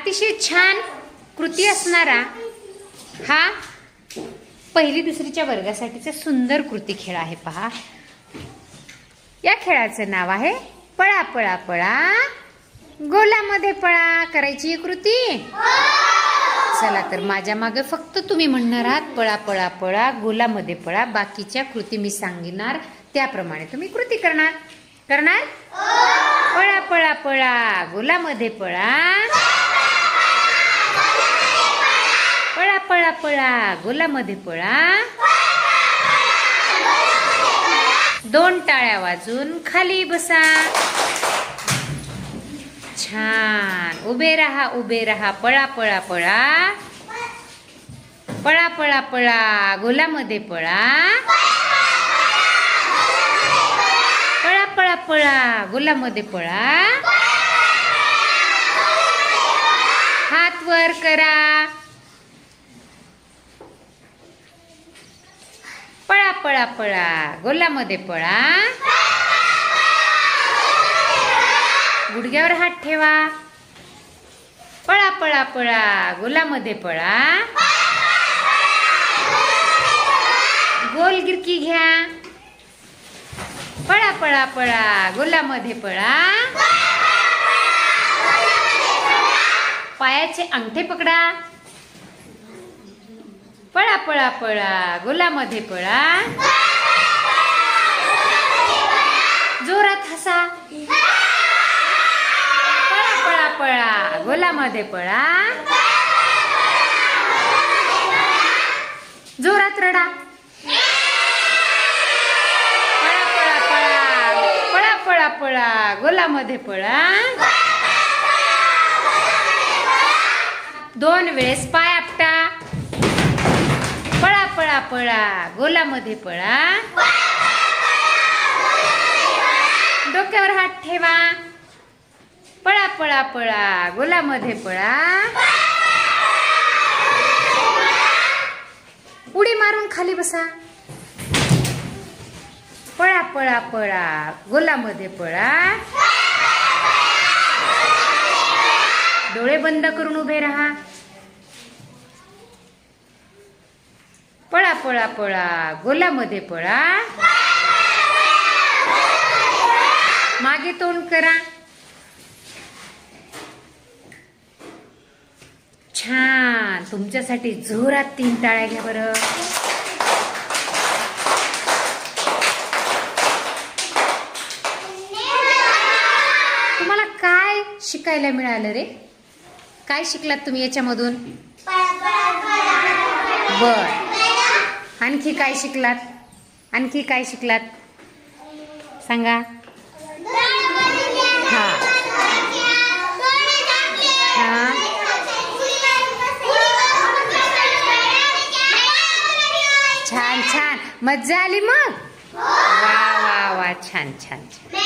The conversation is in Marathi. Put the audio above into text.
अतिशय छान कृती असणारा हा पहिली दुसरीच्या वर्गासाठीचा सुंदर कृती खेळ आहे पहा। या खेळाचं नाव आहे पळा पळा पळा गोलामध्ये पळा। करायची ही कृती? चला तर माझ्या मागे फक्त तुम्ही म्हणणार आहात पळा पळा पळा गोलामध्ये पळा। बाकीच्या कृती मी सांगणार त्याप्रमाणे तुम्ही कृती करणार। पळा पळा पळा गोलामध्ये पळा। पळा पळा पळा गोलामध्ये पळा। 2 टाळ्या वाजून खाली बसा। छान, उभे रहा उभे रहा। पळा पळा पळा। पळा पळा पळा गोलामध्ये पळा। पळा पळा पळा गोलामध्ये पळा। हात वर करा। पळा पळा पळा गोलामध्ये पळा। गुडघ्यावर हात ठेवा। पळा पळा पळा गोलामध्ये पळा। गोल गिरकी घ्या। पळा पळा पळा गोलामध्ये पळा। पायाचे अंगठे पकडा। पळा पळा पळा गोलामध्ये पळा। जोरात हसा। पळा पळा पळा गोलामध्ये पळा। जोरात रडा। पळा पळा पळा। पळा पळा पळा गोलामध्ये पळा। 2 वेळेस पाय आपटा। पळा पळा पळा गोलामध्ये पळा। डोक्यावर हात ठेवा। पळा पळा पळा गोलामध्ये पळा। उडी मारून खाली बसा। पळा पळा पळा गोलामध्ये पळा। डोळे बंद करून उभे राहा। पळा पळा पळा गोलामध्ये पळा। मागे तोंड करा। छान, तुमच्यासाठी जोरात 3 टाळ्या घ्या बरं। तुम्हाला काय शिकायला मिळालं रे? काय शिकलात तुम्ही याच्यामधून? बर, आणखी काय शिकलात? आणखी काय शिकलात सांगा? हा हा, छान छान, मज्जा आली मग? वा वा वा, छान छान छान।